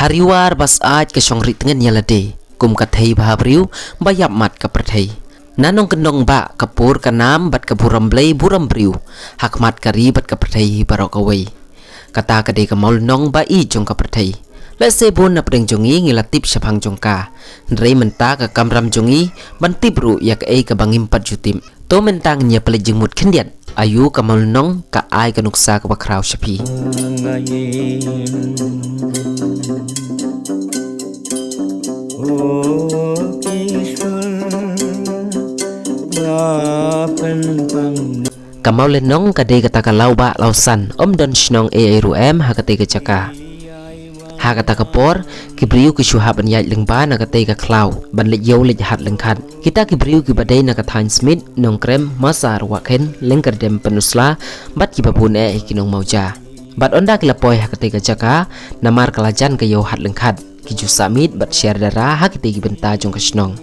Hariwar bas aj ke syongrit ngen yalade kum kathei bhabriu bayap mat ka prathei nanong kendong ba kapur kanam bat ka buramblei burambriu hakmat kari bat ka prathei barokawai kata kade ka maul nong ba I jong ka prathei le se bun na preng jongi ngilatip syapang jongka ndrei menta ka kamram jongi bantip ru yak ei ka bangim pat jutim to mentang nya pele jengmut khendian ayu ka maul nong ka ai ka nuksa ka bakrau syapi Kamau lenong kade kata kalau ba lausan don shnong ruem hakate ka chaka hakata kapor kibriu ki shuhab an yai lengba na kate ka klau ban le yo le hat lengkhan kita kibriu ki badai na ka thain smith nong krem masar waken lengker dem penusla bat ki babun kinong mauja bat onda ki lapoi hakate ka chaka namar kalajan ka yo hat lengkhat ki ju samit bat share dara hakate ki benta jong ka shnong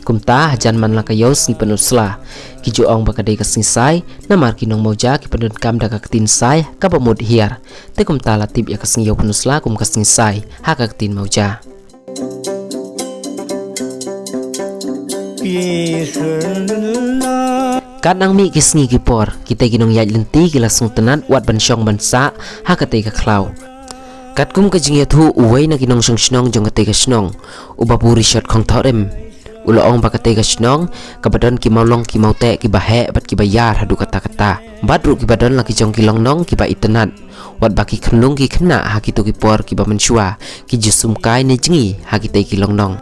kumta hajan man la kayo si penusla ki ju ong bakade ka sinsai namar ki nong moja ki penun kam da ka tin sai ka pamud hiar te kumta latip ya ka singyo penusla kum ka sinsai ha ka tin moja kadang mi kisngi kipor kita ginong yai lenti ki lasung tenan wat ban syong ban sa ha ka te ka klau kat kum ka jingya thu uwei na kinong syong shnong jong ka te ka shnong ubapuri shot khong thorem uloong bakate ka shnong kabadon ki maulong ki maute ki bahe bat ki bayar hadu kata-kata badru ki badon laki jong ki longnong ki ba itenat wat baki khnung ki khna ha ki tu ki por ki ba menshua ki jusum kai ne jingi ha ki te ki longnong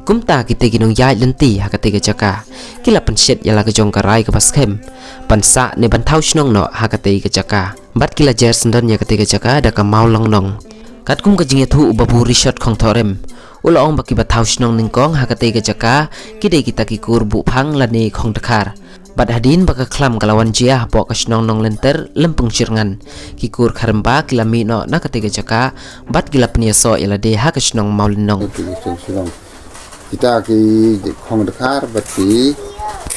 kumta ki te ki nong yai lenti ha ka te ka jaka ki la penshet yala ka jong karai ka paskem pansa ne ban thau shnong no ha ka te ka jaka bat ki la jer sendan ya ka te ka jaka da ka maulong nong kat kum ka jingya thu baburi shot khong thorem uloong baki batau shnong ningkong hakate ka jaka kide kita ki kurbu phang lani khong dakhar bat hadin baka klam kalawan jia po ka shnong nong lenter lempung shirngan ki kur kharamba kilami no nakate ka jaka bat gila pnia so ilade ha ka shnong maulin nong kita ki khong dakhar bat ki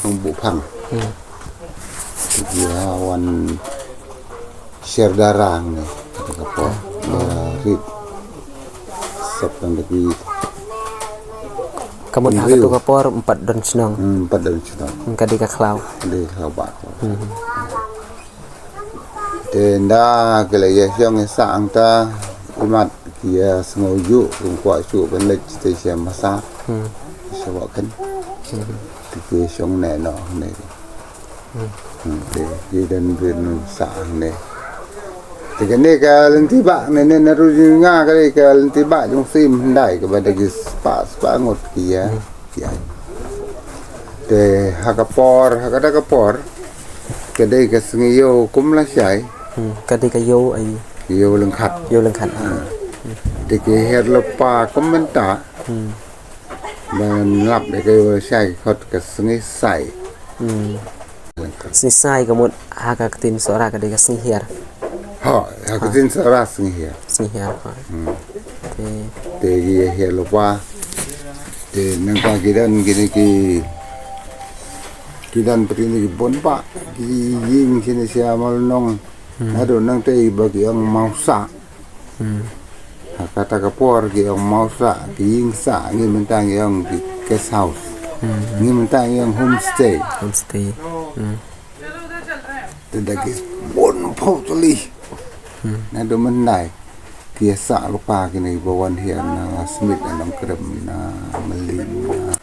khong bu phang dia wan share darang ne ka po rit september di kamu tak tu kapor 4 don shnong 4 don shnong kadi ka klau di klau ba tenda kele ye syong sang ta umat kia sengoju kwa su ben lech te sia masa sawakan ti syong ne no ne di dan bin sang ne thì cái này cái lần thứ ba này nên là rồi nga cái này cái lần thứ ba trong phim đại cái bài cái spa ngột kia thì hakapor cái đây cái singyo cũng là sai cái đây cái yo ai yo lưng khát thì cái head lopa cũng bên ta và lặp để cái sai khot cái singi sai sinsai kamut hakatin sora cái đây cái sing hiar aku tin saras ni ya. Te ya lupa. Te nangka kidan petini bon pa ki ying sini sia mal nong. Ado nang te bagi ang mausa. Kata kapor ki ang mausa ki ying sa ngi mentang yang di guest house. Ngi mentang yang homestay. Te dagi bon potoli. Nah domen nai kiasa lupa kini bawan hian na smith na nong krem na melim na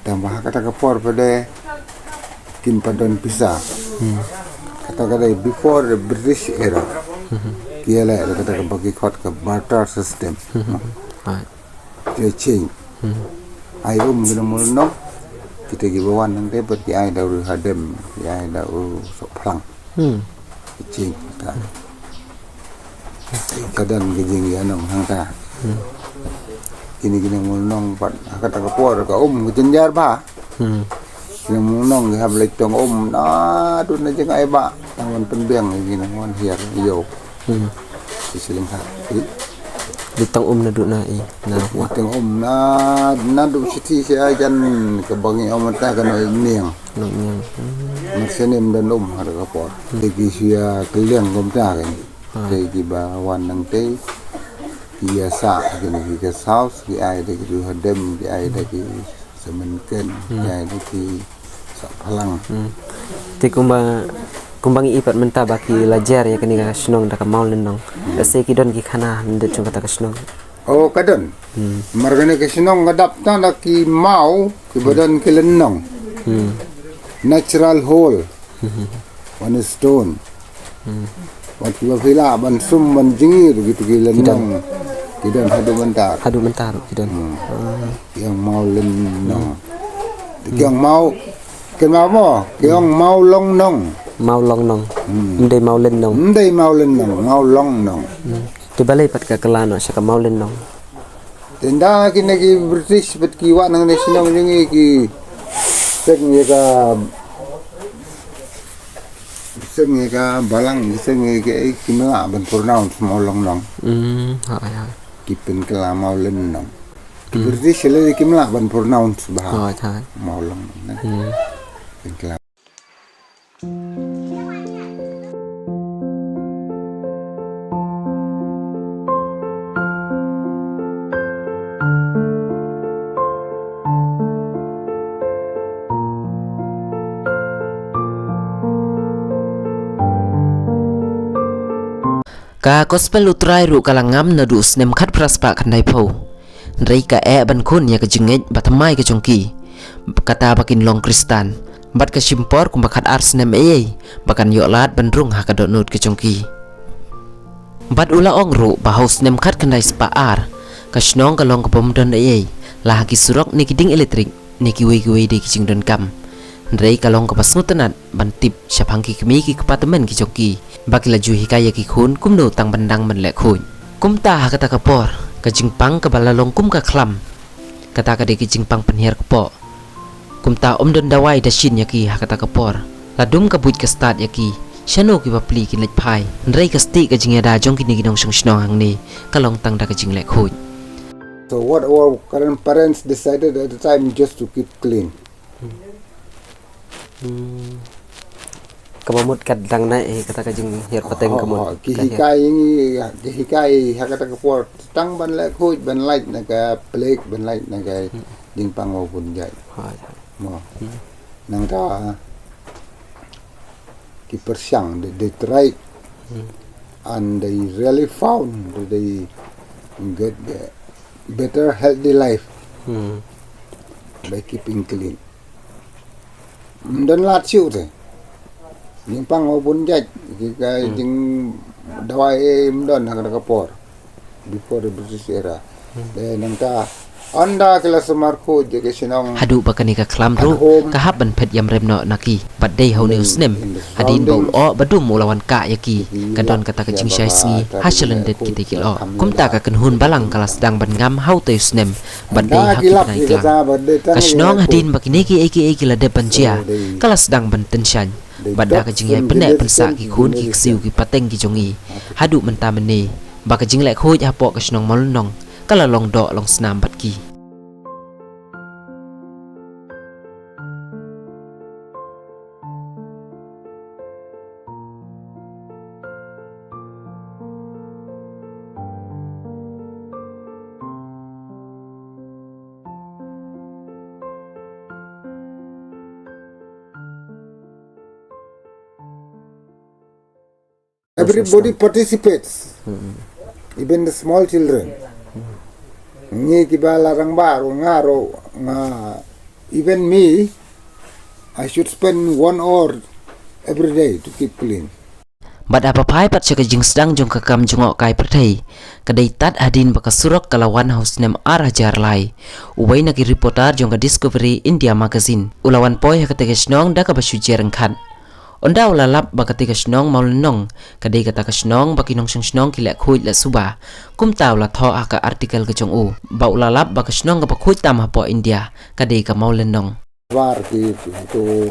tambah kata kapor pada kin padon pisa kata kata before the British era kia la kata bagi khot ke barter system dia change ai kena mulno kita gi bawan nang te bet ai dau hadem ai dau sok plang change kadang gejing ya nong hangta kini mulnong pat kata kapor ka kejenjar ba kini mulnong hab lek tong na dun na jeng ai ba tangan penbiang gini mon hiar yo siling ha Ditang na do na na Itong na do siti siya jan kabangi ta kana niang. no yang Marsenem dan har kapor. Tegi siya kaliang ta kan. Tegi ba wan nang te. Iya sa gini ki saus ki ai de ki hadem ki ai de ki semenken ki ai de ki sa palang. ti kumbang ipat menta baki lajar ya kini ka snong da ka maul nong da se ki don ki khana ndet chung kata ka snong Oh kadon. Margane ke sinong ngadap ta na ki mau ki badan ki lenong. Natural hole. One stone. Wat ki bafila ban sum ban jingir gitu ki lenong. Ki don hadu mentar. hadu mentar ki don Yang mau lenong. Yang mau kenapa? Yang mau long nong. mau long nong ndai mau len nong Ndai mau lenong, mau long nong. ti balai pat ka kelano sa ka mau len nong Tenda ki nagi British bet ki wa nang sinong jingi ki seng ka balang seng ki kimela ban pronounce mau long nong. ha Ki pen kala mau len nong. Ki British le kimela ban pronounce ba ha ha mau long nong. Pen kala ka gospel utrai ru kalangam na du snem khat praspa khandai pho rei ka ban khun ya ka jingej bathamai ka chongki kata bakin long kristan bat ka simpor kum bakhat ar snem bakan yo lat bandrung ha ka donut ka chongki bat ula ong ru bahau snem khat khandai spa ar ka snong ka long ka pom don la ki surok ni kiding elektrik ni ki we de ki jing don kam rei ka long ka pasmutanat bantip syapangki kemi ki apartemen ki chongki baki laju hikaya ki khun kumno tang bandang man le khun kumta ha kata kapor ka jingpang ka balalong kum ka khlam kata ka de ki jingpang penhiar kepo kumta don dawai da shin yaki ha kata kapor ladum ka buj ka start yaki shano ki bapli ki lek phai rei ka sti ka jingya da jong ki ni ginong song snong hang ni ka long tang da ka jing le khun. So what our current parents decided at the time just to keep clean. Kamamut kadang na kata ka jing hiar pateng kamut Kihikai hakata kapor tang ban lek huj ban light na ka plek ban light na ka ding pango pun jai mo nang ta ki persyang they tried and they really found that they get better healthy life by keeping clean. Dan lat siu te những pang pun jaj cái những dawai mdon hak kapor before the British era then nang ta anda kila semarko je ke sinong hadu bakani ka khlam ru ka hab ban phet yam rem no naki but day how news nem hadin bau o badum ulawan ka yaki ka don kata ka jing shai sngi haselen det kiti kilo kumta ka kan hun balang kala sedang ban ngam how te snem but day hak nai kala ka snong hadin bakini ki la de panjia kala sedang ban tenshan bada ka jing yai pene pensa ki khun ki siu ki pateng ki jongi hadu menta mene ba ka jing lek khoj ha po ka snong mol nong kala long do long snam bat ki. everybody participates even the small children ni kibala rang baru ngaro nga even me I should spend 1 hour every day to keep clean. Bad apa pai pat chaka jing sedang jong kakam jongok kai perthai kadai tat adin baka surok kalawan house nem ar hajar lai uwai nagi reporter jong ka Discovery India magazine ulawan poi hakate snong da ka basu jereng khan onda ulalap baka te snong maul nong kadai kata ka snong baki nong snong ki lek khuj la suba kum taw la tho aka article ka jong u ba ulalap baka snong ka khuj tam ha po India kadai ka maul nong Var ki to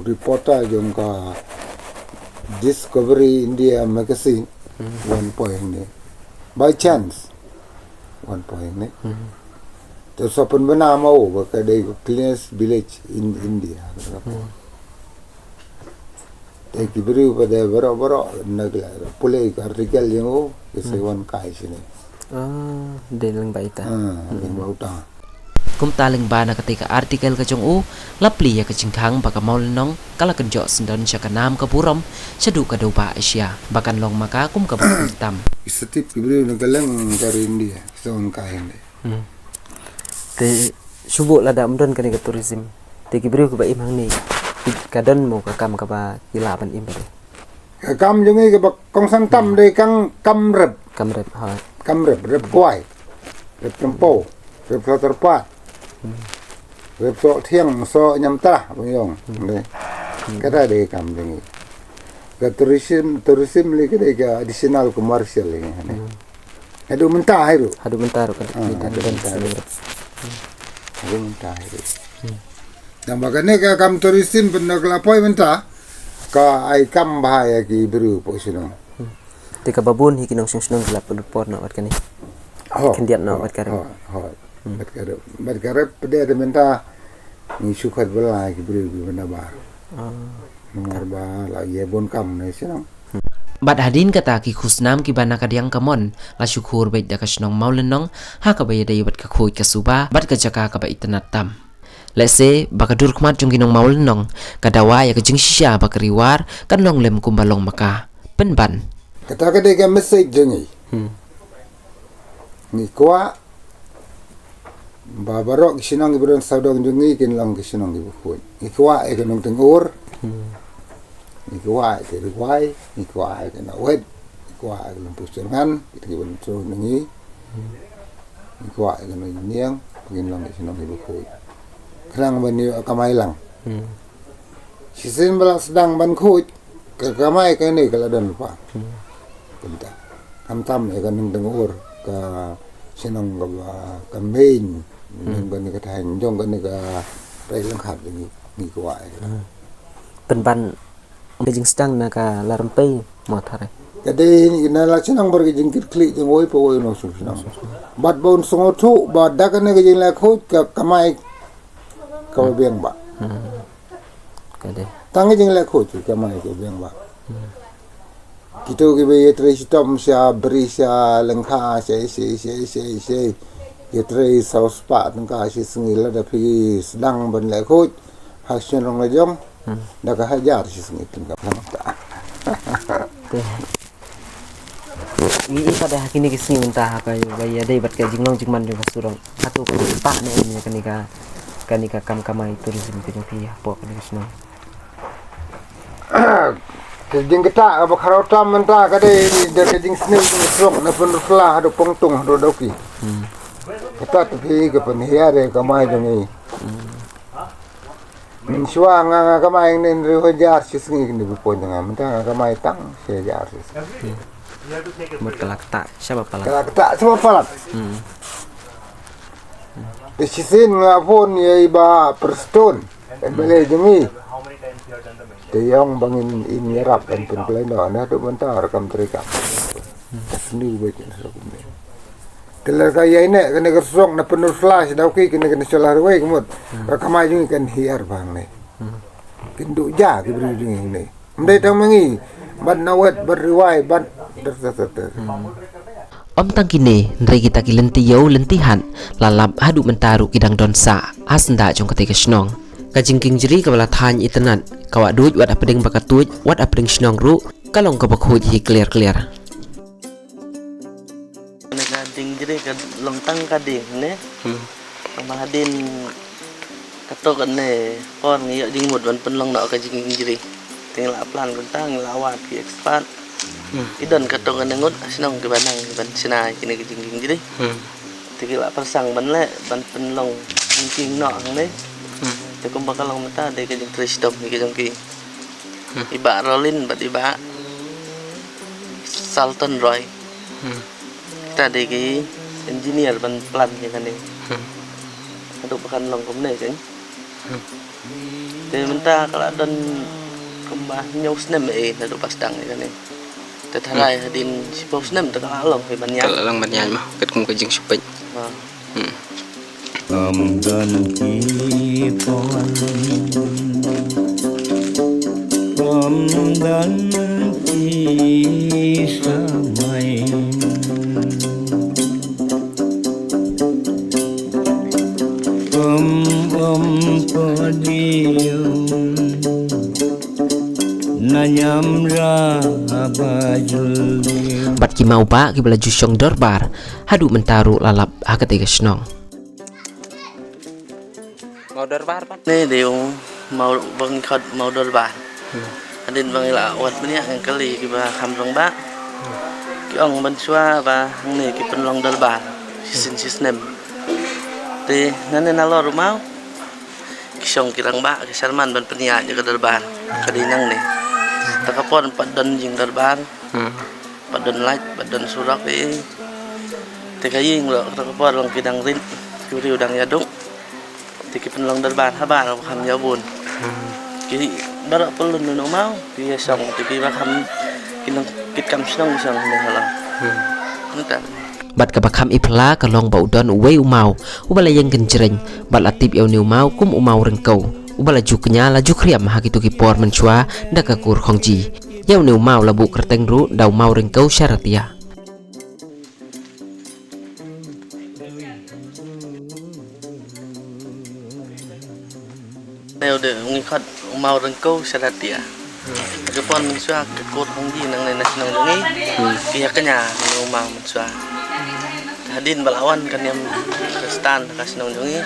reporter jong ka Discovery India magazine 1 point by chance one point ni. Terus open benar mau kedai cleanest village in India. Tapi beri pada berok negara pulai artikel yang kesewan kai sini. Delang baita. Yang bau tang. Kum taling bana ketika artikel kejong u lapli ya kecingkang baka maulnong kala kenjok sendan syaka nam kapurom sedu kadopa Asia bahkan long maka kum kabuk hitam. Setiap beri negara dari India kesewan kai ni. Te subuh lada amdon kani ke tourism. Te kibri ku ba imang ni kadon mo ka kam ka ba ilaban im ba. Kam jungi ke kong santam de kang kamrep Ha. kamrep rep kuai rep tempo rep terpat rep so thiang so nyam tah bang de kada de kam jungi ke tourism le ke de ke additional commercial le ne adu mentah itu Hadu bentar ka adu mentah itu dan bagane ke kam tourism pernah kelapoi mentah ka ai kam bahaya ki beru po sino te ka babun hikinong sung gelap pelupor na wat kani. Kendiat na wat kare. Bat kare pede de menta ni sukat bela ki beru bi benda bar. Nomor ba la ye bon kam ne sino. Bat hadin kata ki khusnam ki bana kadiang kamon la syukur baik da kasnong maulenong ha ka bayada bat ka khoi ka suba bat ka jaka ka ba itanat tam. Lese bakadur kmat jong ginong maulenong kadawa ya kejing shisha bakariwar kan long lem kumbalong maka penban. Kata ka de ka message jengi. Ni kwa ba barok sinong ibron saudong jengi kin long ki sinong ibu khoi. Ni kwa e ka nong tengur. Ni kwa e ke riwai, ni kwa e ke na wet. Ni kwa e ke long pusengan, ki bon so nengi. Ni kwa e ke nong niang, kin long ki sinong ibu khoi. Kerang bani kamai lang. Sisin bala sedang ban khoi ke kamai ke ni kala dan lupa. Bentar. Tam ya kan nang dengur ke sinong ke main nang kan ke tahan jong kan ke rai lengkap ni kuai. Penban kejing sedang na ka larempei motor. Jadi ni nala sinong ber jingkit klik jeng oi po oi no sinong. Bat bon songotu bat da kan ke jing la khoi ke kamai kau biang ba. Kade. Tangi jing la khoi ke kamai ke biang ba. Kita ke be tre sistem sia beri sia lengkha sia ye tre saus pa tengka si sengil da pi sedang ban le khoi hasil rong lejong da ka hajar si sengil tengka ta. Ni pada hakini kisni mentah ka yo baya dei bat ka jinglong jingman jo kasurong atu ko pa ne ni kanika kam kamai tourism ke joki po ka kisno. Kejing kita apa karota mentah kade de kejing snil strong na pun fla ado pongtung ado doki. Kita tapi ke penhiare kamai jongi. Min shwa nga kamai nen ri hojar sisngi ni bu pon nga mentah kamai tang se jar sis. Mut kalakta siapa pala. Kalakta semua palat. Sisin nga pon ye ba perston. Bele jongi. Teyong bangin inyerap dan penpleno na do mentar kam terika. Seni baik na sa kumbe. Telar kaya ine kena kersong na penuh flash daw ki kena solar way kumot. Kamay yung kan hiar bang ne. Kindu ja ki beri yung ini. Mday tang mangi bad nawat berriway bad der. Om tang kini nri kita ki lentihan lalap hadu mentaru kidang donsa asnda jong ketika snong. Kajingking jeri kabala than itanat kawa duit wat apeding bakatuj wat apeding snong ru kalong ka bakhuj hi clear Kading jeri kad lontang kading ne mahadin kato kan ne kon ngiyo ding mud wan penlong na kajingking jeri tinggal plan lontang lawat ki ekspat idan kato kan ngut snong ke banang ban sinai kini kajingking jeri tinggal persang ban le ban penlong king no ne te kung bakal lang mata de kajing tristom ni kajing ki iba rolin bat iba Salton Roy kita de ki engineer ban plan ni kan ni adu bakan long kum ne kan te menta kala don kembah nyau snem adu pasdang ni kan ni te tharai hadin si pos nem te kala long ban nyang mah ket kum kajing supet ganti pohon ganti samai podium nanyamra abajul Bat ki mau ba ki bala jusyong dorbar hadu mentaru lalap hakate gasnong. Mau dorbar pat. Nih dia mau bang khot mau dorbar. Adin bang ila wat benya yang kali ki ba kamrong ba. Ki ong ban sua ba hang ni ki penlong dorbar. Sin nem. Te nane nalor mau. Ki syong kirang ba ki Salman ban penia je ke dorbar. Kadinang ni. Takapon padan jing dorbar. Padan laj padan surak te kaying lo takapon long kidang rin. Kuri udang yadung. Tiki penlong dorbar habar ham yabun. Ki barak pelun no mau ki song tiki bakam kinong kitkam snong song ni hala. Nutan. Bat ka bakam ipla ka long ba udon uwe umau ubala yang genjreng bat latip yaw ni umau kum umau rengkau ubala juknya la jukriam hakitu ki por menchua nda ka kur khongji yaw ni umau labu kerteng ru daw mau rengkau syaratia. Nêu de ngikot mau rengkau syaratia. Kepon mensua ke kur khongji nang ne nasional jongi. Ki yaknya nu mau mensua. Hadin balawan kan yang Kristan kasinong jongi.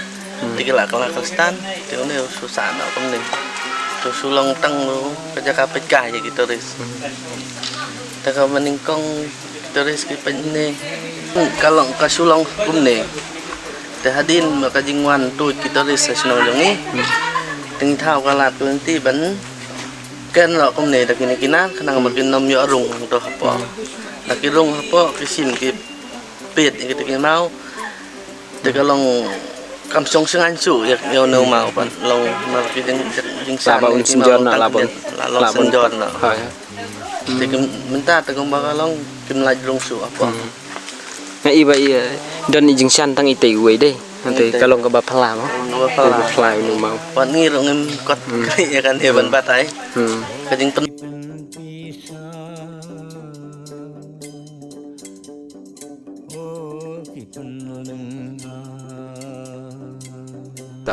Tigala kala Kristan, teu ne susah na pemne. Tu sulong tang lu kerja KPK ya gitu ris. Taka meningkong turis ki penne. Kalau ka sulong pemne. Te hadin maka jingwan tu kita ris kasinong jongi. Ting thao kalat kunti ban ken lo pemne dak kini kinan kanang makin nom yo rung to hapo. Dak rung hapo kisim ki pet gitu ki mau. Te kalong kamsong sengan su ya yo no mau pan long mal ki jing sa Laba un sinjon na labon. Long sinjon na. Te minta te kong bakalong kim laj rung su apa. Ngai iba iya don ijing san tang ite uwe deh. Nanti kalong ka ba pala mo. Ba Pala nu mau. Pan ngi rong em kot ya kan ya ban batai. Kajing pen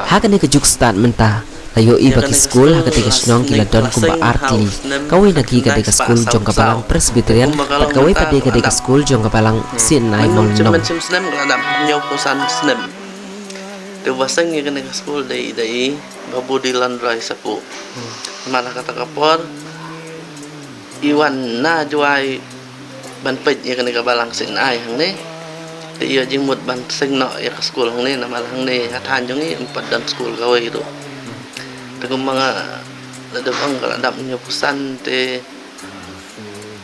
Hakan ke juk start mentah layo iba ki school hakate ka snong kila don kumba artli kawai nagi ka deka school jong ka balang presbyterian pat kawai pade ka deka school jong ka balang sin nai mol nong sim snem ngadap nyau kosan snem. Tu wasang ngi ka school dai babu di landrai sapu. Mana kata kapor Iwan na juai ban pej ya ka balang sin ai hang ni. Iya jing mut ban sing no ya ke school hang ni nama hang ni hatan jong ni empat dan school gawe itu. Tegum mga ladap ang kaladap nyo pusan te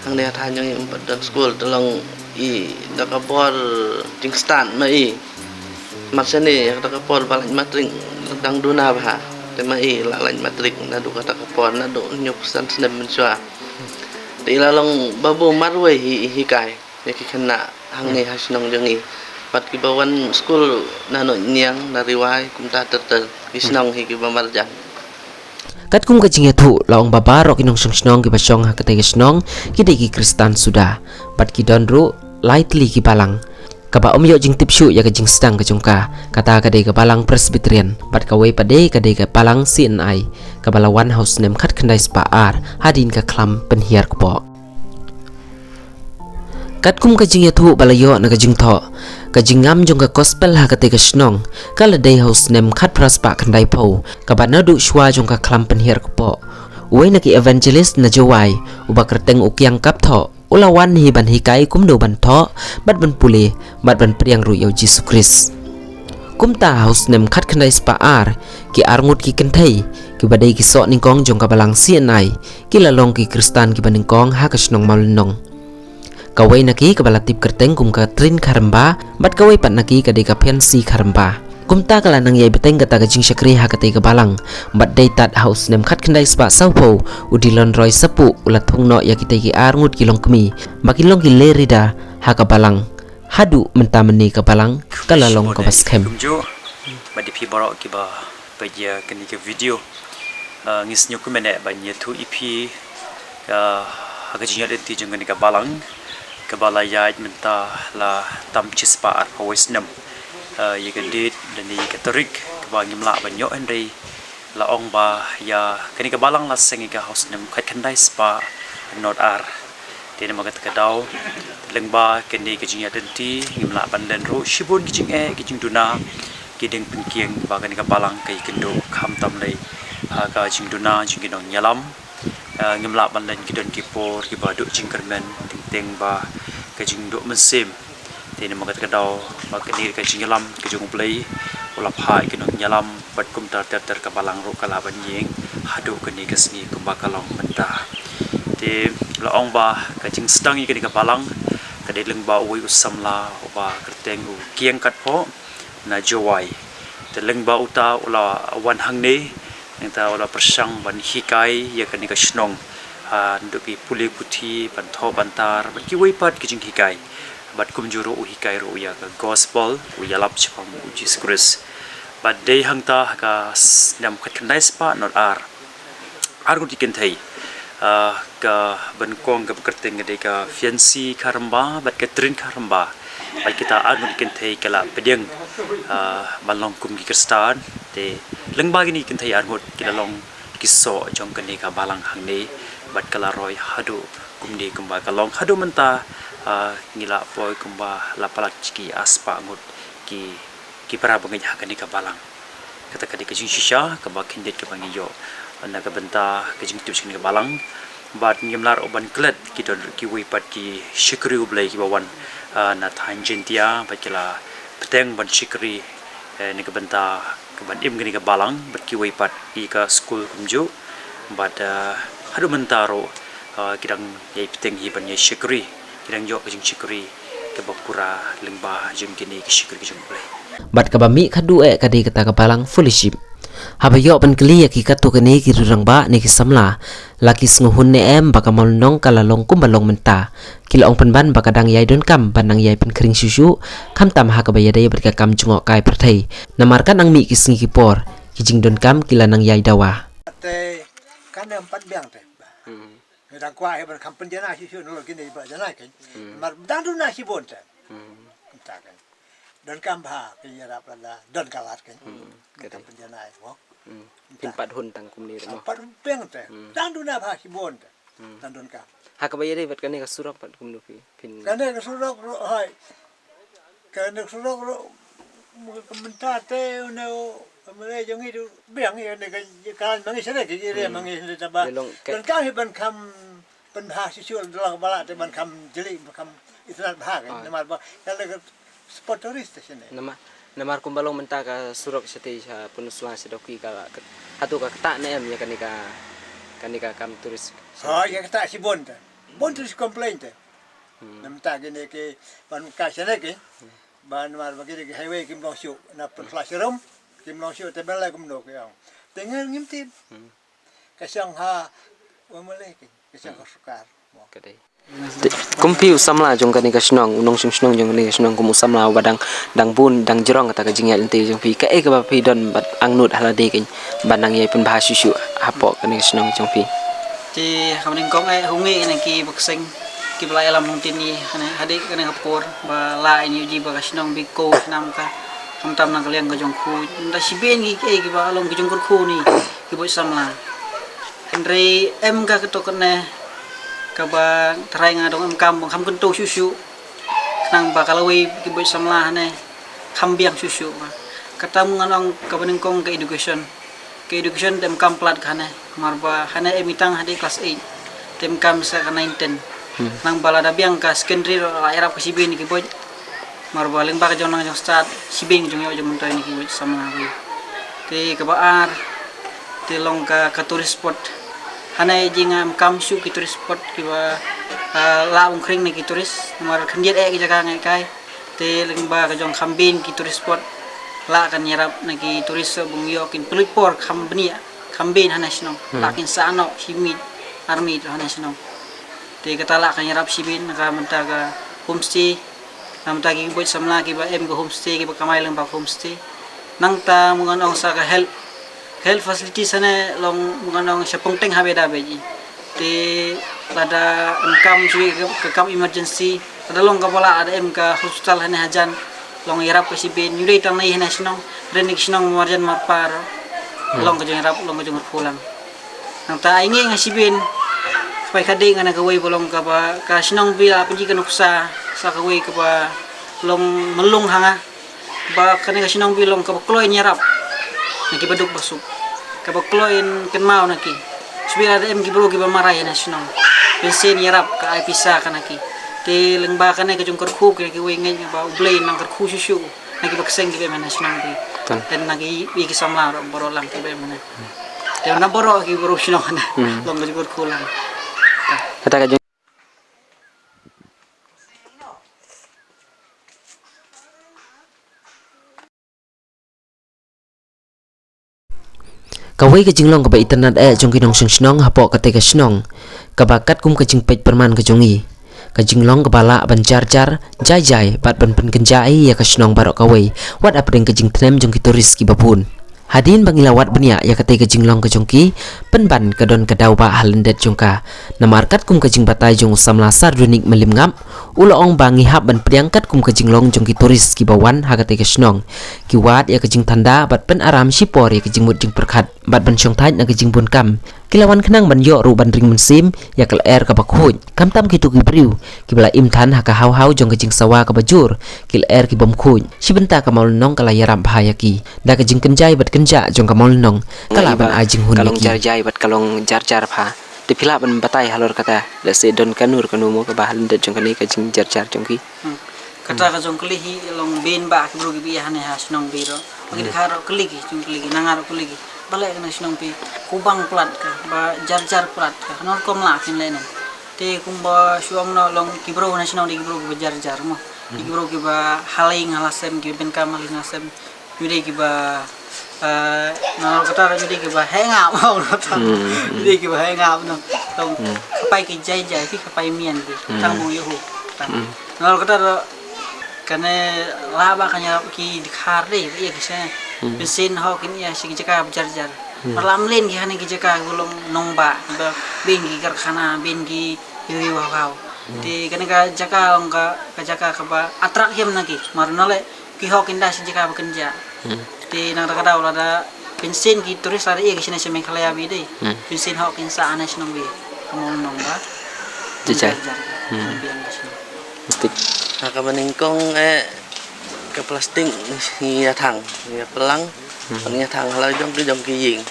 hang ni hatan jong ni empat dan school tolong I dakapor jing stand mai macam ni dakapor balang matring dang duna bah te mai lalan matring na du dakapor na do nyo pusan snem mensua. Te ilalong babu marwe hikai ya kena hang ni hasnong jongi pat ki bawan school nano nyang nariwai kumta terter kisnong hi ki bamarjan kat kum ka jing thu laong babaro kinong snong ki basong hakate ka snong ki deki Kristan sudah pat ki don ru lightly ki balang kaba yo jing tipshu ya ka jing stang ka jongka kata ka de ka balang presbyterian pat ka we pade ka de ka balang CNI ka balawan house nem khat khandai spa ar hadin ka klam penhiar ko kat kum ka jing thu balayo na ka jing tho ka jingam jong ka gospel ha ka te ka snong kala day house nem khat praspa khandai pho ka ba na du shwa jong ka klam penhiar ko po we na ki evangelist na jowai uba kerteng ukyang kap tho ulawan hi ban hi kai kum do ban tho bat ban pule bat ban priang ru yo Jesus Christ kum ta house nem khat khandai spa ar ki arngut ki kenthai ki badai ki so ningkong jong ka balang CNI ki lalong ki Kristan ki baningkong ha ka snong malnong kawai naki ka balatip kerteng kum ka trin karamba bat kawai pat naki ka deka pensi karamba kum ta kala nang yai beteng kata ka jing syakri ha ka te ka balang bat dei tat house nem khat khandai spa saupo udilon roy sapu ulat thungno ya kita ki arngut kilong kemi makin long ki lerida ha ka balang hadu mentah meni ke balang kalalong ke baskem. Kumjo badi pi borok ki ba bagia kini ke video ngis nyu kumene banya tu ipi aga jinya de ti jeng ni ka balang ke balaya mentah la tam cispa ar pawis nam ye gedit dan ni katorik ke ba ngimla banyo henry la ong ba ya kini ke balang la sengi ka house nam khat khandai spa not ar tin magat ka daw lengba kini ke jinya denti ngimla bandan ro shibun kijing kijing duna kideng pengkieng bagan ka balang kai kendo kham tam lei aga jing duna jing kinong nyalam ngimla bandan kidon kipor ki badu jing kermen ting ba ka jing do mesim tin magat ka daw ba kini ka jing nyalam ka jung play ulap hai kinong nyalam bat kum tar ter ka balang ro kala ban yeng hadu kini kasni kumba kalong mentah ti laong ba ka jing stang i kini ka balang ka de lengba ui usamla ba kerteng u kieng kat po na jawai te lengba uta ula wan hang ne nta ula persang ban hikai ya kani ka snong nduki puli puthi ban tho bantar ban ki wei pat ki jing hikai bat kum juro u hikai ro ya ka gospel u yalap chpam u Jesus Christ bat dei hangta ka nam khat khandai spa not ar gu tiken thai ka ban kong ka kerteng de ka fiancy karamba bat ka trin karamba bat kita anu ken thei kala pedeng balong kum ki kristan te lengba gini ken thei armut kila long kiso jong kani ka balang hangne bat kala roi hadu kumdi kumba kalong hadu menta ngila poi kumba lapalak chiki aspa ngut ki para bangai hakani ka balang kata kadi ka jing shisha ka ba kindet ka bangiyo na ka benta ka jing tu chini ka balang bat ngimlar oban klet ki don ki wi pat ki shikri ublai ki bawan na tangentia bakila peteng ban shikri ni ka benta ka ban im gini ka balang bat ki wi pat ki ka school kumju bat hadu mentaro kidang yai peteng hi ban yai shikri kidang jo ka jing shikri ka bakura lengba jing kini ki shikri ki jing ublai Bat kabami kadu kadi kata kabalang fuliship. Habayo pan keli ya kikatu kene ki rurang ba ni kisamla. Laki senguhun ne baka malnong kalalong kumbalong menta. Kila ong penban baka dang yai don kam banang yai pen kering susu. Kam tam ha kabaya daya berka kam jungok kai pertai. Namarkan ang mi kisngi kipor. Kijing don kam kila nang yai dawa. Te kan yang empat biang te. Nang kuah hebat kampen jana susu nol kini ba jana kan. Mar dandu nasi bon te. Kan. Don kambha kaya pada don kalat kan kita penjanai mo Pinpat hun tang kumni mo. empat biang te dan duna bha si bon te dan don kam Ha kabaya daya berka ni kasurap pat kumnu pin. kan ne surok hai kan ne surok komentar te no mele jong itu biang ya ne kan mangi sene ki re mangi sene taba don kam ban kam penbha si sul dalam bala te ban kam jeli kam israt bha kan nemar ba kan spot turis sini. Namar kumbalong menta ka surok seti sa punuswa sedoki ka atu ka kata ne ya kanika kam turis. Oh ya kata si bon te. Bon turis complain te. Namta gini ke ban ka sene ke. Ban mar bagi ke highway kim long shu na flash room kim long shu te bela kum no ke yang. Tengen ngimti. Kasyang ha wa male ke. Kasyang sukar. Kadai. Kumpi usamla jong kani ka snong unong snong jong kani snong kum usamla badang dang bun dang jerong kata ka jingya lente jong pi ka ka ba pi don bat angnut halade kin banang yai pun bahasa susu hapo kani snong jong pi ti hamning kong hungi ni ki boxing ki bala alam nung tini kana hade kana hapor ba la ini uji ba snong bi ko nam ka kam tam nang kalian ka jong khu nda siben ki ba along ki jong khu ni ki bo samla andre em ka to kana kaba terai ngadong kam kentu susu nang bakalawi kiboy samlah ne kambiang susu kata nganong kabaning kong ke education tem kam plat khane marba hane emitang hadi kelas 8 tem kam sa 9 10 nang balada biang ka secondary era ka sibin kiboy marba leng ba ka jong nang start sibin jong yo jong toy ni kiboy samlah te kabaar te long ka tourist spot hanai jingam kam su ki turis spot ki ba la ung kring ni ki turis mar khandiet ki jaga ngai kai te lengba ka jong khambin ki turis spot la kan nyarap na ki turis bung yo kin pelipor khambnia khambin hanai sno la kin sano himit army hanai sno te kata la kan nyarap sibin ka menta ka homestay nam tagi buat samla ki ba em go homestay ki ba kamai lang ba homestay nang ta munganong sa ka health facility sana long munganong sa pungteng habe da beji te pada engkam cui ke kam emergency pada long ka bola ada em ka hospital hane hajan long irap ke sibin yudai tang nai hane sinong renik sinong marjan mapar long ka jeng irap long ka jeng pulang nang ta ingi ngasibin supaya kadai ngana ka wei bolong ka ba ka sinong bila penji ka nuksa sa ka wei ka ba long melung hanga ba kane ka sinong bilong ka ba kloy nyarap naki baduk basuk ka ba kloin ken mau naki subira ada em gibro giba marai na sinong pensen nyarap ka ai pisa kanaki te lengba kane ka jong kerku ke wei ngai ba ublei nang kerku susu naki ba keseng giba mana sinong bi dan naki bi kisamla boro lang giba mana te na boro ki boro sinong na long ka jor kulang kata ka kawai ka jinglong ka ba internet jong kinong snong hapo ka te ka snong ka bakat kum ka jing pej perman ka jongi ka jinglong ka bala ban jar jai bat ban kenjai ya ka snong barok kawai wat apdeng ka jing tnem jong ki turis ki babun hadin bangilawat benia ya ka te ka jinglong ka jongki penban ka don ka dau ba halendet jongka namarkat kum ka jing batai jong samla sardunik melim ngap uloong bangi hab ban priangkat kum ka jinglong jong ki turis ki bawan ha ka te ka snong ki wat ya ka jing tanda bat pen aram sipor ya ka jing mut jing perkhat bat ban syong thai na ka jing bun kam kilawan kenang ban yo ru ban ring mensim ya kal ka bakhuj kam tam ki tu ki briu ki bala im than ha ka hau jong ka jing sawa ka bajur kil ki bom khuj sibenta ka maul nong kala yaram bahaya ki da ka jing kenjai bat kenja jong ka maul nong kala ban ajing hun kalong jar jai bat kalong jar pha te phila ban batai halor kata le se don kanur kanu mo ka bahal ndet jong kani ka jing jar jong ki kata ka jong kelihi long bin ba ki bro ki bi hane ha snong biro magi kharo keligi jong keligi nangaro keligi balai kana sinong pi kubang plat ka ba jar plat ka nor kom la kin lenen te kumba suang no long kibro na sinong di kibro ki jar mo kibro ki ba haling halasem ki ben kam haling halasem yude ki ba nor kata yude ki ba henga mo no yude ki ba henga no long kapai ki jai ki kapai mian ki tang mo yuhu nor kata kane laba kanya ki dikhar deh iya kisah bensin ho kini ya si jaka jar malam len ki hane ki jaka gulong nongba ba bengi karkhana bengi yuri wow di kane ka jaka long ka jaka ka ba atrak yam naki marnole ki ho kinda si jaka bekerja di nang kada ada bensin ki turis ada iya kisah semeng khalaya bi deh bensin ho kin sa anas nong bi kamon nongba jar ka maningkong ke plastik ni thang ni pelang ni thang hala jong ki ying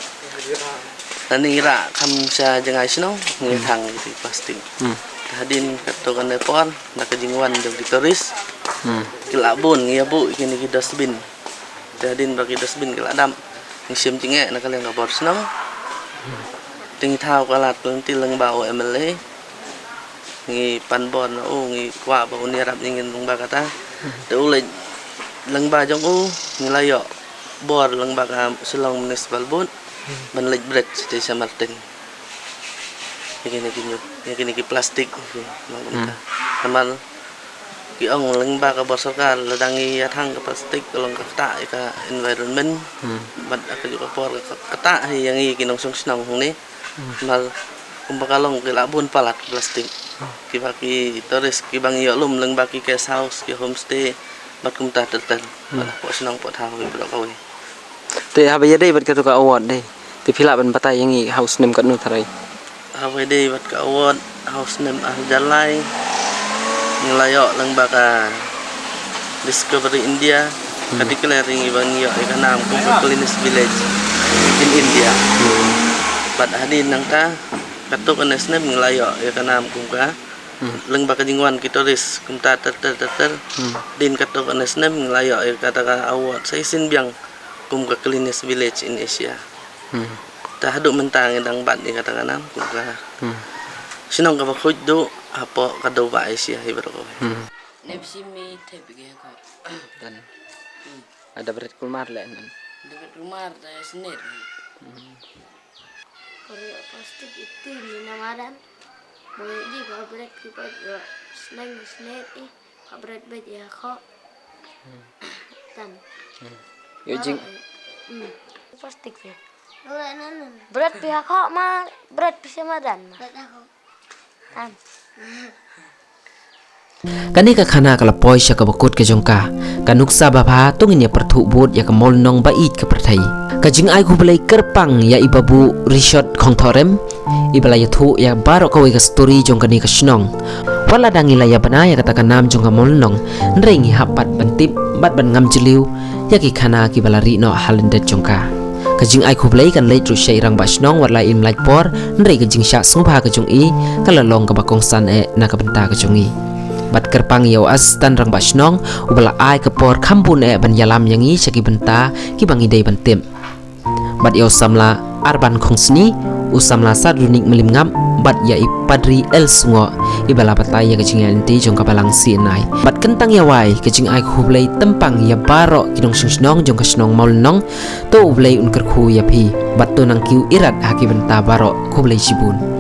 tani ra kham sa jangai sino ni thang di plastik hadin kato kan pon na ka jingwan jong di turis kilabun ni bu kini ki dustbin hadin bagi dustbin kiladam ni sim tinge na kaleng bor sino ting thao kalat ti leng bau emle ngi panbon ngi kwa ba uni rap ngin ba kata te ule leng ba jong ngi layo bor leng ba ka sulong municipal bun ban lej bret te sa martin ini ki plastik tamal ki ong leng ba ka bor sarkar ladangi athang ka plastik long ka ta ka environment bat ka juga por ka ta yang kinong song snong ni mal kumbakalong kilabun palat plastik kibaki turis kibang yo lum leng baki guest house ki homestay bat kumta tetel malah po senang po thaw bi bro kawe te ha ba dei bat ka to ka award dei te phila ban batai yang i house nem kat nu tharai ha we dei bat ka award house nem ah jalai nglayo leng baka discovery India declaring ibang yo ka nam ko cleanest village in India bat hadin nang ka katok anes nem nglayo ya kanam kum ka leng baka jingwan ki turis kum ta din katok anes nem nglayo ya kata ka award sa isin biang kum ka cleanest village in Asia ta hadu mentang dang bat ni kata kanam kum ka sinong ka bakhuj do apo ka do ba Asia ibro ko nepsi me tepige ko dan ada berat kulmar le nan dekat rumah ada senir Korea plastik itu di namaran boleh di pabrik kita juga seneng berat bet ya kok. Dan. Yo jing Plastik ya. Berat pihak kok mah berat bisa madan. Berat aku. Tan. Kani ka khana kala poisha ka bakut ke jongka kanuksa bapha tungin ya perthu bot ya ka mol nong bait ka perthai ka jing ai khu belai kerpang ya ibabu resort khong thorem ibala ya thu ya baro ka ka story jong kani ka snong wala dangila ya bana ya kata ka nam jong ka mol nong nrengi hapat bantip bat ban ngam jiliu ya ki khana ki bala ri no halendet jongka ka jing ai khu belai kan lei tru shei rang ba snong wala im like por nrei ka jing sha sungpha ka jong i kala long ka bakong san e na ka benta ka jong i bat kerpang yau as tan rang basnong ubala ai kepor kampun ban yalam yangi saki benta ki bangi dei bantim bat yau samla arban khongsni usamla sadunik melim ngam bat ya ipadri el sungo ibala patai ya kecing anti jong kabalang si nai bat kentang ya wai kecing ai khublei tempang ya baro kidong snong jong kasnong maul nong to ublei un kerkhu ya pi bat to nang kiu irat haki benta baro khublei sibun